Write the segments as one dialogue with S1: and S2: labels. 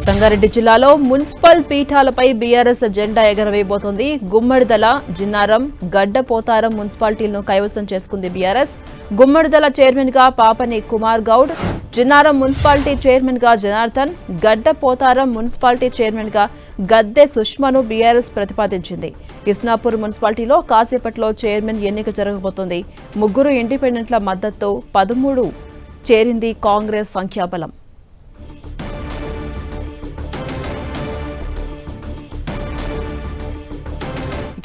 S1: సంగారెడ్డి జిల్లాలో municipal పీఠాలపై BRS జెండా ఎగరవేయబోతోంది. గుమ్మడిదల, జిన్నారం, గడ్డపోతారం మున్సిపాలిటీలను కైవసం చేసుకుంది బీఆర్ఎస్. గుమ్మడిదల చైర్మన్ గా పాపని కుమార్ గౌడ్, జిన్నారం మున్సిపాలిటీ చైర్మన్ గా జనార్దన్, గడ్డపోతారం మున్సిపాలిటీ చైర్మన్ గా గద్దె సుష్మను బీఆర్ఎస్ ప్రతిపాదించింది. ఇస్నాపూర్ మున్సిపాలిటీలో కాసేపట్లో చైర్మన్ ఎన్నిక జరగబోతోంది. ముగ్గురు ఇండిపెండెంట్ల మద్దతు 13 చేరింది కాంగ్రెస్ సంఖ్యాబలం.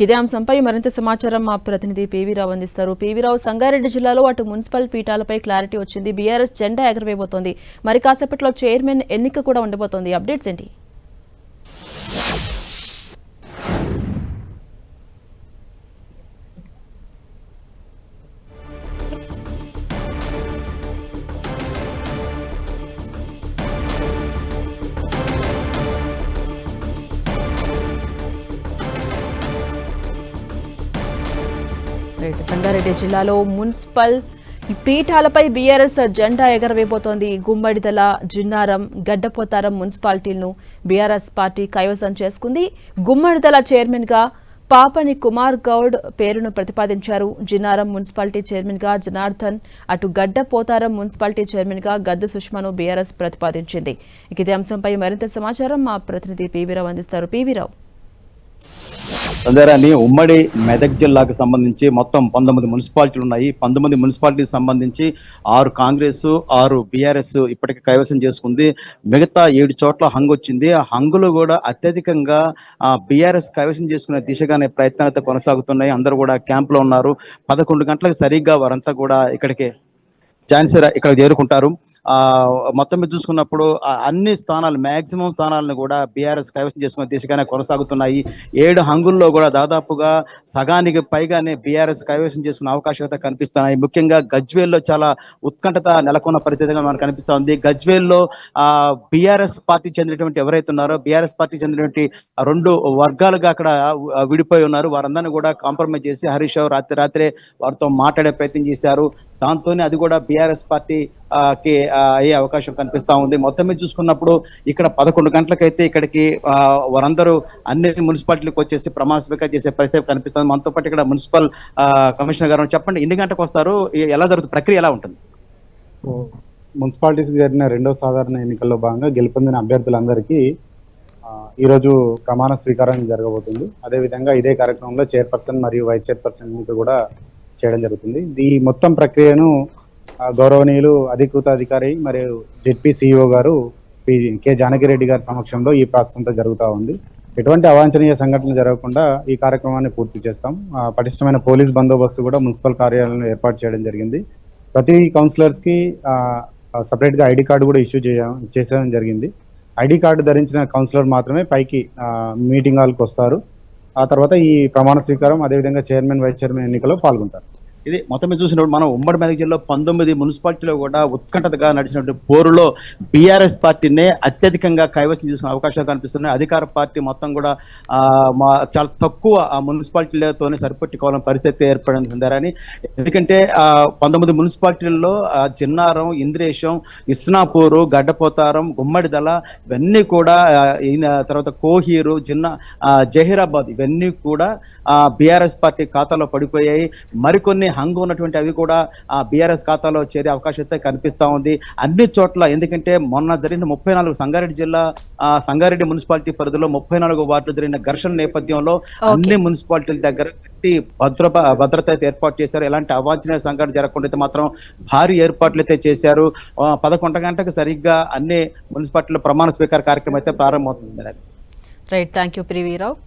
S1: ఇదే అంశంపై మరింత సమాచారం మా ప్రతినిధి పివి రావు అందిస్తారు. పివి రావు, సంగారెడ్డి జిల్లాలో అటు మున్సిపల్ పీఠాలపై క్లారిటీ వచ్చింది. బీఆర్ఎస్ జెండా ఎగరవేయబోతోంది. మరి కాసేపట్లో చైర్మన్ ఎన్నిక కూడా ఉండబోతోంది. అప్డేట్స్ ఏంటి? సంగారెడ్డి జిల్లాలో మున్సిపల్ పీఠాలపై బీఆర్ఎస్ జెండా ఎగరవేయబోతోంది. గుమ్మడిదల, జిన్నారం, గడ్డపోతారం మున్సిపాలిటీలను బీఆర్ఎస్ పార్టీ కైవసం చేసుకుంది. గుమ్మడిదల చైర్మన్ గా పాపని కుమార్ గౌడ్ పేరును ప్రతిపాదించారు. జిన్నారం మున్సిపాలిటీ చైర్మన్ గా జనార్దన్, అటు గడ్డపోతారం మున్సిపాలిటీ చైర్మన్ గా గద్దె సుష్మను బీఆర్ఎస్ ప్రతిపాదించింది. ఇదే అంశంపై మరింత సమాచారం మా ప్రతినిధి పివి రావు అందిస్తారు. పివి రావు,
S2: సందేరాన్ని ఉమ్మడి మెదక్ జిల్లాకు సంబంధించి మొత్తం 19 మున్సిపాలిటీలు ఉన్నాయి. 19 మున్సిపాలిటీకి సంబంధించి 6 కాంగ్రెస్, 6 బీఆర్ఎస్ ఇప్పటికే కైవసం చేసుకుంది. మిగతా 7 చోట్ల హంగ్ వచ్చింది. ఆ హంగులు కూడా అత్యధికంగా బీఆర్ఎస్ కైవసం చేసుకునే దిశగానే ప్రయత్నాలతో కొనసాగుతున్నాయి. అందరూ కూడా క్యాంపులో ఉన్నారు. 11 గంటలకు సరిగ్గా వారంతా కూడా ఇక్కడ చేరుకుంటారు. మొత్తం మీద చూసుకున్నప్పుడు అన్ని స్థానాలు, మ్యాక్సిమం స్థానాలను కూడా బీఆర్ఎస్ కైవసం చేసుకునే దిశగానే కొనసాగుతున్నాయి. 7 హంగుల్లో కూడా దాదాపుగా సగానికి పైగానే బీఆర్ఎస్ కైవసం చేసుకునే అవకాశాలు కనిపిస్తున్నాయి. ముఖ్యంగా గజ్వేల్లో చాలా ఉత్కంఠత నెలకొన్న పరిస్థితిగా మనకు కనిపిస్తోంది. గజ్వేల్లో బీఆర్ఎస్ పార్టీ చెందినటువంటి ఎవరైతే ఉన్నారో, బీఆర్ఎస్ పార్టీ చెందినటువంటి 2 వర్గాలుగా అక్కడ విడిపోయి ఉన్నారు. వారందరినీ కూడా కాంప్రమైజ్ చేసి హరీష్ రావు రాత్రే వారితో మాట్లాడే ప్రయత్నం చేశారు. దాంతోనే అది కూడా బీఆర్ఎస్ పార్టీ అయ్యే అవకాశం కనిపిస్తా ఉంది. మొత్తం మీద చూసుకున్నప్పుడు ఇక్కడ 11 గంటలకైతే ఇక్కడికి వారందరూ అన్ని మున్సిపాలిటీలకు వచ్చేసి ప్రమాణ స్వీకారం చేసే పరిస్థితి కనిపిస్తుంది. మనతో పాటు ఇక్కడ మున్సిపల్ కమిషనర్ గారు, చెప్పండి, ఎన్ని గంటలకు వస్తారు, ఎలా జరుగుతుంది, ప్రక్రియ ఎలా ఉంటుంది?
S3: సో మున్సిపాలిటీస్కి జరిగిన 2వ సాధారణ ఎన్నికల్లో భాగంగా గెలుపొందిన అభ్యర్థులందరికీ ఈరోజు ప్రమాణ స్వీకారం జరగబోతుంది. అదేవిధంగా ఇదే కార్యక్రమంలో చైర్పర్సన్ మరియు వైస్ చైర్పర్సన్ ఎన్నిక కూడా చేయడం జరుగుతుంది. ఈ మొత్తం ప్రక్రియను గౌరవనీయులు అధికృత అధికారి మరియు జెడ్పీ సిఇఓ గారు కె జానకిరెడ్డి గారి సమక్షంలో ఈ ప్రాసెస్ అంతా జరుగుతూ ఉంది. ఎటువంటి అవాంఛనీయ సంఘటనలు జరగకుండా ఈ కార్యక్రమాన్ని పూర్తి చేస్తాం. పటిష్టమైన పోలీస్ బందోబస్తు కూడా మున్సిపల్ కార్యాలయంలో ఏర్పాటు చేయడం జరిగింది. ప్రతి కౌన్సిలర్స్కి సపరేట్గా ఐడి కార్డు కూడా ఇష్యూ చేసేయడం జరిగింది. ఐడి కార్డు ధరించిన కౌన్సిలర్ మాత్రమే పైకి మీటింగ్ హాల్కి వస్తారు. ఆ తర్వాత ఈ ప్రమాణ స్వీకారం, అదేవిధంగా చైర్మన్, వైస్ చైర్మన్ ఎన్నికలో పాల్గొంటారు.
S2: ఇది మొత్తం మీద చూసినప్పుడు మనం ఉమ్మడి మెదక్ జిల్లాలో 19 మున్సిపాలిటీలో కూడా ఉత్కంఠతగా నడిచినటువంటి పోరులో బీఆర్ఎస్ పార్టీనే అత్యధికంగా కైవసం చేసుకునే అవకాశాలు కనిపిస్తున్నాయి. అధికార పార్టీ మొత్తం కూడా చాలా తక్కువ ఆ మున్సిపాలిటీలతోనే సరిపెట్టుకోవాలని పరిస్థితి ఏర్పడిందని. ఎందుకంటే 19 మున్సిపాలిటీల్లో జిన్నారం, ఇంద్రేశం, ఇస్నాపూరు, గడ్డపోతారం, గుమ్మడిదల ఇవన్నీ కూడా, తర్వాత కోహీరు, జహీరాబాద్ ఇవన్నీ కూడా బీఆర్ఎస్ పార్టీ ఖాతాలో పడిపోయాయి. మరికొన్ని హంగు ఉన్నటువంటి అవి కూడా బీఆర్ఎస్ ఖాతాలో చేరే అవకాశం అయితే కనిపిస్తా ఉంది అన్ని చోట్ల. ఎందుకంటే మొన్న జరిగిన 34 సంగారెడ్డి జిల్లా సంగారెడ్డి మున్సిపాలిటీ పరిధిలో 34 వార్డులు జరిగిన ఘర్షణ నేపథ్యంలో అన్ని మున్సిపాలిటీల దగ్గర భద్రత అయితే ఏర్పాటు చేశారు. ఎలాంటి అవాంఛనీయ సంఘటన జరగకుండా అయితే మాత్రం భారీ ఏర్పాట్లు అయితే చేశారు. 11 గంటలకు సరిగ్గా అన్ని మున్సిపాలిటీలో ప్రమాణ స్వీకార కార్యక్రమం అయితే ప్రారంభమవుతుంది.
S1: Right, thank you PV Rao.